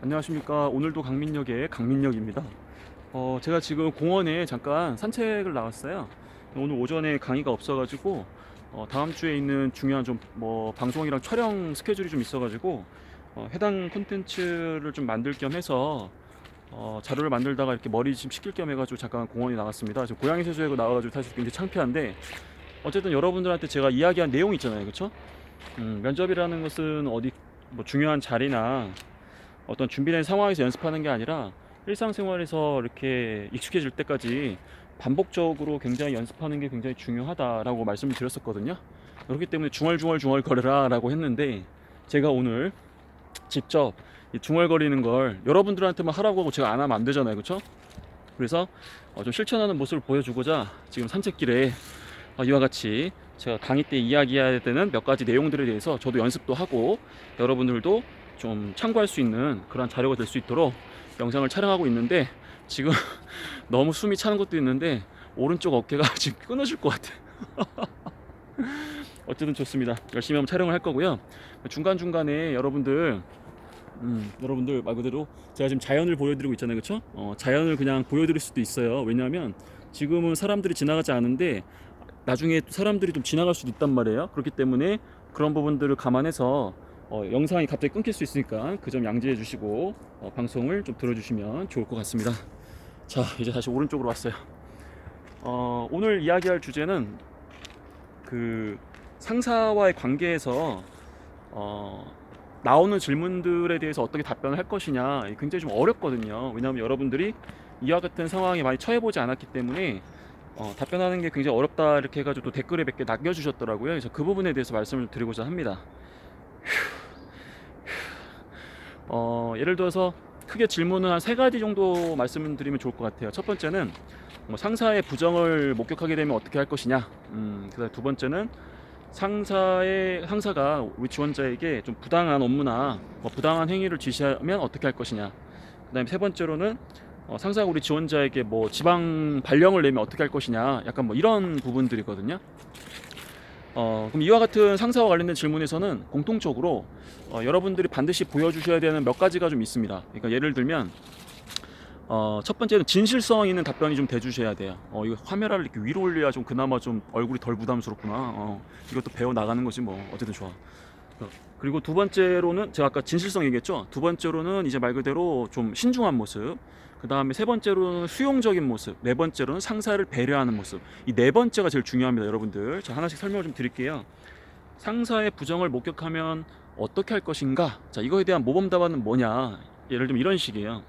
안녕하십니까. 오늘도 강민역의 강민역입니다. 제가 지금 공원에 잠깐 산책을 나왔어요. 오늘 오전에 강의가 없어가지고 다음 주에 있는 중요한 좀 방송이랑 촬영 스케줄이 좀 있어가지고 해당 콘텐츠를 좀 만들 겸 해서 자료를 만들다가 이렇게 머리 좀 식힐 겸 해가지고 잠깐 공원에 나갔습니다. 지금 고양이 세수하고 나와가지고 사실 굉장히 창피한데 어쨌든 여러분들한테 제가 이야기한 내용이 있잖아요, 그렇죠? 면접이라는 것은 어디 중요한 자리나 어떤 준비된 상황에서 연습하는 게 아니라 일상생활에서 이렇게 익숙해질 때까지 반복적으로 굉장히 연습하는 게 굉장히 중요하다라고 말씀을 드렸었거든요. 그렇기 때문에 중얼중얼 거려라 라고 했는데, 제가 오늘 직접 이 중얼거리는 걸 여러분들한테만 하라고 하고 제가 안 하면 안 되잖아요, 그렇죠? 그래서 좀 실천하는 모습을 보여주고자 지금 산책길에 이와 같이 제가 강의 때 이야기해야 되는 몇 가지 내용들에 대해서 저도 연습도 하고 여러분들도 좀 참고할 수 있는 그런 자료가 될 수 있도록 영상을 촬영하고 있는데, 지금 너무 숨이 차는 것도 있는데 오른쪽 어깨가 지금 끊어질 것 같아. 어쨌든 좋습니다. 열심히 한번 촬영을 할 거고요. 중간중간에 여러분들 말 그대로 제가 지금 자연을 보여드리고 있잖아요, 그쵸? 자연을 그냥 보여드릴 수도 있어요. 왜냐하면 지금은 사람들이 지나가지 않은데 나중에 사람들이 좀 지나갈 수도 있단 말이에요. 그렇기 때문에 그런 부분들을 감안해서 영상이 갑자기 끊길 수 있으니까 그 점 양지해 주시고 방송을 좀 들어주시면 좋을 것 같습니다. 자, 이제 다시 오른쪽으로 왔어요. 오늘 이야기할 주제는 그 상사와의 관계에서 나오는 질문들에 대해서 어떻게 답변을 할 것이냐, 굉장히 좀 어렵거든요. 왜냐하면 여러분들이 이와 같은 상황에 많이 처해보지 않았기 때문에 답변하는 게 굉장히 어렵다 이렇게 해가지고 또 댓글에 몇 개 남겨주셨더라고요. 그래서 그 부분에 대해서 말씀을 드리고자 합니다. 예를 들어서 크게 질문은 한 세 가지 정도 말씀을 드리면 좋을 것 같아요. 첫 번째는 상사의 부정을 목격하게 되면 어떻게 할 것이냐. 그다음 두 번째는 상사가 우리 지원자에게 좀 부당한 업무나 부당한 행위를 지시하면 어떻게 할 것이냐. 그다음에 세 번째로는 상사가 우리 지원자에게 지방 발령을 내면 어떻게 할 것이냐. 약간 이런 부분들이거든요. 그럼 이와 같은 상사와 관련된 질문에서는 공통적으로 여러분들이 반드시 보여주셔야 되는 몇 가지가 좀 있습니다. 그러니까 예를 들면 첫 번째는 진실성 있는 답변이 좀 돼주셔야 돼요. 이거 카메라를 이렇게 위로 올려야 좀 그나마 좀 얼굴이 덜 부담스럽구나. 이것도 배워 나가는 거지 뭐. 어쨌든 좋아. 그리고 두 번째로는 제가 아까 진실성 얘기했죠. 두 번째로는 이제 말 그대로 좀 신중한 모습. 그 다음에 세 번째로는 수용적인 모습. 네 번째로는 상사를 배려하는 모습. 이 네 번째가 제일 중요합니다, 여러분들. 자, 하나씩 설명을 좀 드릴게요. 상사의 부정을 목격하면 어떻게 할 것인가? 자, 이거에 대한 모범 답안은 뭐냐? 예를 들면 이런 식이에요.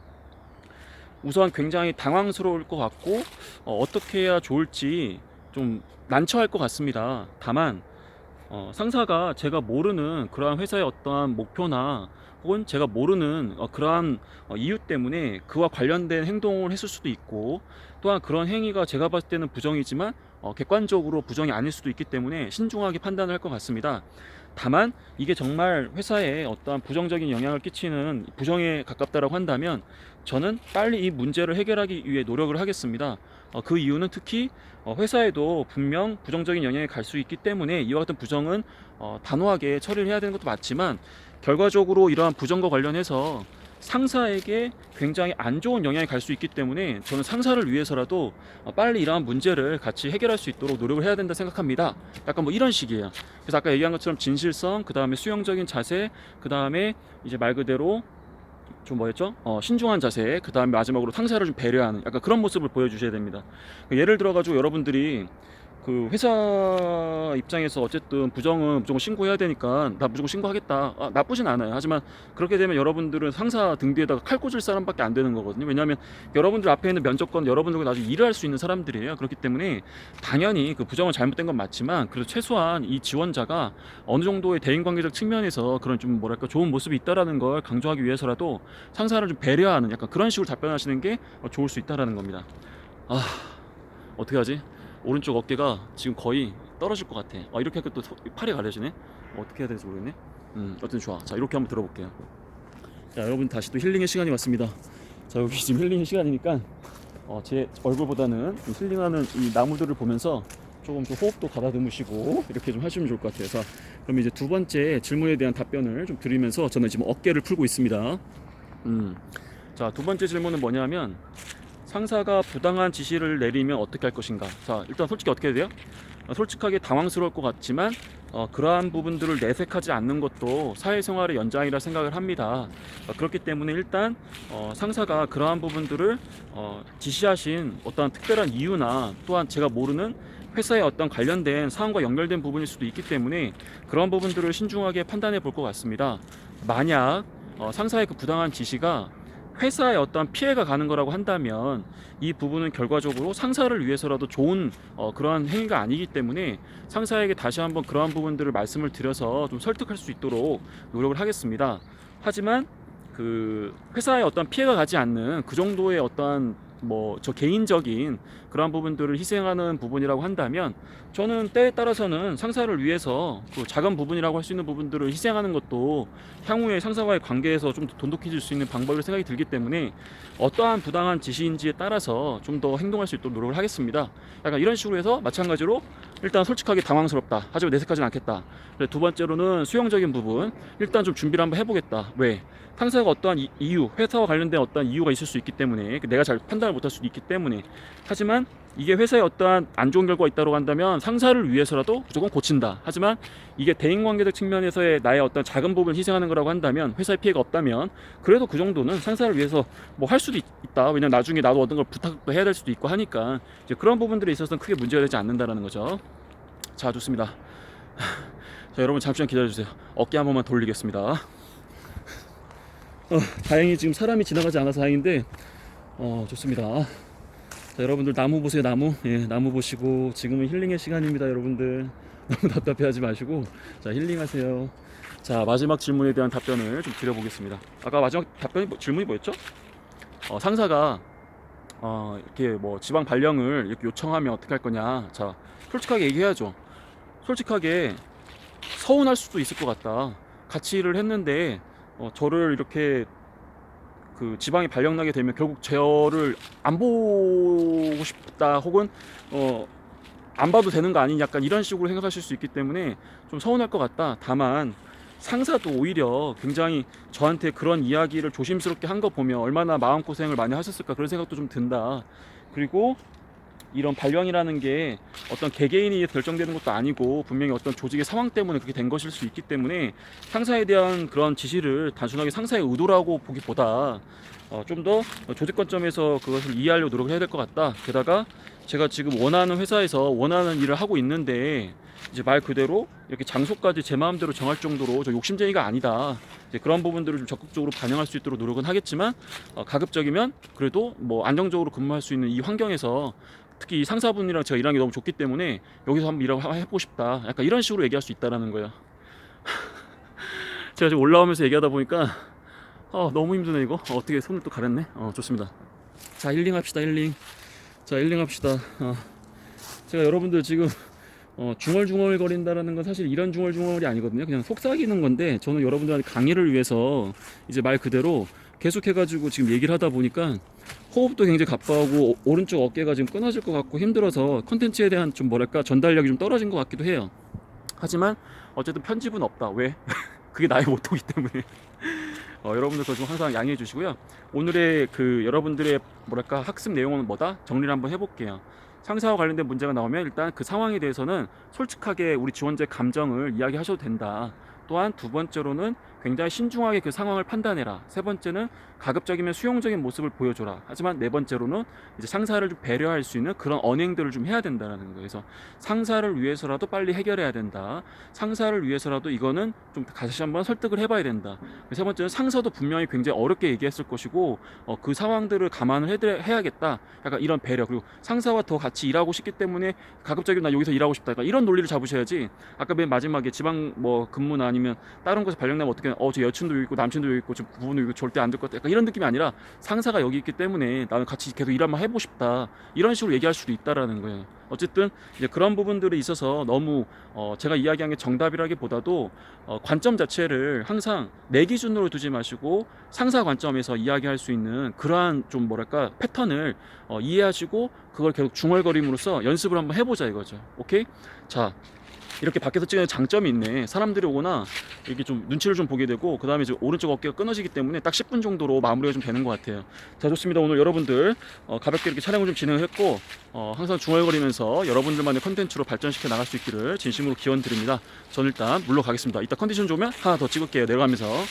우선 굉장히 당황스러울 것 같고 어떻게 해야 좋을지 좀 난처할 것 같습니다. 다만 상사가 제가 모르는 그러한 회사의 어떠한 목표나 혹은 제가 모르는 그러한 이유 때문에 그와 관련된 행동을 했을 수도 있고, 또한 그런 행위가 제가 봤을 때는 부정이지만 객관적으로 부정이 아닐 수도 있기 때문에 신중하게 판단을 할 것 같습니다. 다만 이게 정말 회사에 어떠한 부정적인 영향을 끼치는 부정에 가깝다라고 한다면 저는 빨리 이 문제를 해결하기 위해 노력을 하겠습니다. 그 이유는 특히 회사에도 분명 부정적인 영향이 갈 수 있기 때문에 이와 같은 부정은 단호하게 처리를 해야 되는 것도 맞지만, 결과적으로 이러한 부정과 관련해서 상사에게 굉장히 안 좋은 영향이 갈 수 있기 때문에 저는 상사를 위해서라도 빨리 이러한 문제를 같이 해결할 수 있도록 노력을 해야 된다 생각합니다. 약간 이런 식이에요. 그래서 아까 얘기한 것처럼 진실성, 그 다음에 수용적인 자세, 그 다음에 이제 말 그대로 좀 뭐였죠? 신중한 자세, 그 다음에 마지막으로 상사를 좀 배려하는 약간 그런 모습을 보여주셔야 됩니다. 예를 들어가지고 여러분들이 그 회사 입장에서 어쨌든 부정은 무조건 신고해야 되니까 나 무조건 신고하겠다, 나쁘진 않아요. 하지만 그렇게 되면 여러분들은 상사 등 뒤에다가 칼 꽂을 사람밖에 안 되는 거거든요. 왜냐하면 여러분들 앞에 있는 면접관 여러분들과 나중에 일을 할 수 있는 사람들이에요. 그렇기 때문에 당연히 그 부정은 잘못된 건 맞지만, 그래도 최소한 이 지원자가 어느 정도의 대인관계적 측면에서 그런 좀 뭐랄까 좋은 모습이 있다라는 걸 강조하기 위해서라도 상사를 좀 배려하는 약간 그런 식으로 답변하시는 게 좋을 수 있다라는 겁니다. 어떻게 하지? 오른쪽 어깨가 지금 거의 떨어질 것 같아. 이렇게 하니까 또 팔이 가려지네. 어떻게 해야 될지 모르겠네. 어쨌든 좋아. 자, 이렇게 한번 들어볼게요. 자, 여러분 다시 또 힐링의 시간이 왔습니다. 자, 여기 지금 힐링의 시간이니까 제 얼굴보다는 힐링하는 이 나무들을 보면서 조금 좀 호흡도 가다듬으시고 이렇게 좀 하시면 좋을 것 같아요. 자, 그럼 이제 두 번째 질문에 대한 답변을 좀 드리면서 저는 지금 어깨를 풀고 있습니다. 자, 두 번째 질문은 뭐냐면 상사가 부당한 지시를 내리면 어떻게 할 것인가. 자, 일단 솔직히 어떻게 해야 돼요? 솔직하게 당황스러울 것 같지만 그러한 부분들을 내색하지 않는 것도 사회생활의 연장이라 생각을 합니다. 그렇기 때문에 일단 상사가 그러한 부분들을 지시하신 어떠한 특별한 이유나 또한 제가 모르는 회사의 어떤 관련된 사항과 연결된 부분일 수도 있기 때문에 그런 부분들을 신중하게 판단해 볼 것 같습니다. 만약 상사의 그 부당한 지시가 회사에 어떤 피해가 가는 거라고 한다면 이 부분은 결과적으로 상사를 위해서라도 좋은 그러한 행위가 아니기 때문에 상사에게 다시 한번 그러한 부분들을 말씀을 드려서 좀 설득할 수 있도록 노력을 하겠습니다. 하지만 그 회사에 어떤 피해가 가지 않는 그 정도의 어떠한 뭐 저 개인적인 그러한 부분들을 희생하는 부분이라고 한다면 저는 때에 따라서는 상사를 위해서 그 작은 부분이라고 할 수 있는 부분들을 희생하는 것도 향후에 상사와의 관계에서 좀 더 돈독해질 수 있는 방법으로 생각이 들기 때문에 어떠한 부당한 지시인지에 따라서 좀 더 행동할 수 있도록 노력을 하겠습니다. 약간 이런 식으로 해서 마찬가지로 일단 솔직하게 당황스럽다 하지만 내색하지는 않겠다. 두 번째로는 수용적인 부분 일단 좀 준비를 한번 해보겠다. 왜? 상사가 어떠한 이유, 회사와 관련된 어떠한 이유가 있을 수 있기 때문에 내가 잘 판단을 못할 수도 있기 때문에 하지만 이게 회사에 어떠한 안 좋은 결과가 있다고 한다면 상사를 위해서라도 무조건 고친다. 하지만 이게 대인관계적 측면에서의 나의 어떤 작은 부분을 희생하는 거라고 한다면 회사에 피해가 없다면 그래도 그 정도는 상사를 위해서 뭐 할 수도 있다. 왜냐면 나중에 나도 어떤 걸 부탁도 해야 될 수도 있고 하니까 이제 그런 부분들에 있어서는 크게 문제가 되지 않는다라는 거죠. 자, 좋습니다. 자, 여러분 잠시만 기다려주세요. 어깨 한 번만 돌리겠습니다. 다행히 지금 사람이 지나가지 않아서 다행인데 좋습니다. 자, 여러분들 나무 보세요. 나무. 예, 나무 보시고 지금은 힐링의 시간입니다. 여러분들 너무 답답해하지 마시고 자, 힐링하세요. 자, 마지막 질문에 대한 답변을 좀 드려보겠습니다. 아까 마지막 질문이 뭐였죠? 상사가 이렇게 뭐 지방 발령을 이렇게 요청하면 어떻게 할 거냐. 자, 솔직하게 얘기해야죠. 솔직하게 서운할 수도 있을 것 같다. 같이 일을 했는데 저를 이렇게 그 지방에 발령나게 되면 결국 저를 안 보고 싶다 혹은 안 봐도 되는 거 아니냐 약간 이런 식으로 생각하실 수 있기 때문에 좀 서운할 것 같다. 다만 상사도 오히려 굉장히 저한테 그런 이야기를 조심스럽게 한 거 보면 얼마나 마음고생을 많이 하셨을까 그런 생각도 좀 든다. 그리고 이런 발령이라는 게 어떤 개개인이 결정되는 것도 아니고 분명히 어떤 조직의 상황 때문에 그렇게 된 것일 수 있기 때문에 상사에 대한 그런 지시를 단순하게 상사의 의도라고 보기보다 좀 더 조직 관점에서 그것을 이해하려고 노력을 해야 될 것 같다. 게다가 제가 지금 원하는 회사에서 원하는 일을 하고 있는데 이제 말 그대로 이렇게 장소까지 제 마음대로 정할 정도로 저 욕심쟁이가 아니다. 이제 그런 부분들을 좀 적극적으로 반영할 수 있도록 노력은 하겠지만 가급적이면 그래도 뭐 안정적으로 근무할 수 있는 이 환경에서 특히 상사분이랑 제가 일하는 게 너무 좋기 때문에 여기서 한번 일하고 해보고 싶다. 약간 이런 식으로 얘기할 수 있다라는 거예요. 제가 지금 올라오면서 얘기하다 보니까 너무 힘드네 이거. 어떻게 손을 또 가렸네. 좋습니다. 자, 힐링합시다. 힐링. 자, 힐링합시다. 제가 여러분들 지금 중얼중얼 거린다라는 건 사실 이런 중얼중얼이 아니거든요. 그냥 속삭이는 건데 저는 여러분들한테 강의를 위해서 이제 말 그대로 계속해가지고 지금 얘기를 하다 보니까 호흡도 굉장히 가빠하고 오른쪽 어깨가 지금 끊어질 것 같고 힘들어서 컨텐츠에 대한 좀 뭐랄까 전달력이 좀 떨어진 것 같기도 해요. 하지만 어쨌든 편집은 없다. 왜? 그게 나의 모토이기 때문에 여러분들 그거 좀 항상 양해해 주시고요. 오늘의 그 여러분들의 뭐랄까 학습 내용은 뭐다? 정리를 한번 해볼게요. 상사와 관련된 문제가 나오면 일단 그 상황에 대해서는 솔직하게 우리 지원자의 감정을 이야기하셔도 된다. 또한 두 번째로는 굉장히 신중하게 그 상황을 판단해라. 세 번째는 가급적이면 수용적인 모습을 보여줘라. 하지만 네 번째로는 이제 상사를 좀 배려할 수 있는 그런 언행들을 좀 해야 된다는 거예요. 그래서 상사를 위해서라도 빨리 해결해야 된다. 상사를 위해서라도 이거는 좀 다시 한번 설득을 해봐야 된다. 세 번째는 상사도 분명히 굉장히 어렵게 얘기했을 것이고 그 상황들을 감안을 해야겠다. 약간 이런 배려. 그리고 상사와 더 같이 일하고 싶기 때문에 가급적이면 나 여기서 일하고 싶다. 이런 논리를 잡으셔야지. 아까 맨 마지막에 지방 뭐 근무나 아니면 다른 곳에 발령나면 어떻게 저 여친도 여기 있고 남친도 여기 있고 저 부부는 여기 절대 안 될 것 같다. 약간 이런 느낌이 아니라 상사가 여기 있기 때문에 나는 같이 계속 일 한번 해보고 싶다. 이런 식으로 얘기할 수도 있다라는 거예요. 어쨌든 이제 그런 부분들에 있어서 너무 제가 이야기한 게 정답이라기보다도 관점 자체를 항상 내 기준으로 두지 마시고 상사 관점에서 이야기할 수 있는 그러한 좀 뭐랄까 패턴을 이해하시고 그걸 계속 중얼거림으로써 연습을 한번 해보자 이거죠. 오케이? 자, 이렇게 밖에서 찍는 장점이 있네. 사람들이 오거나 이게 좀 눈치를 좀 보게 되고, 그 다음에 이제 오른쪽 어깨가 끊어지기 때문에 딱 10분 정도로 마무리가 좀 되는 것 같아요. 자, 좋습니다. 오늘 여러분들 가볍게 이렇게 촬영을 좀 진행을 했고, 항상 중얼거리면서 여러분들만의 컨텐츠로 발전시켜 나갈 수 있기를 진심으로 기원 드립니다. 저는 일단 물러가겠습니다. 이따 컨디션 좋으면 하나 더 찍을게요. 내려가면서.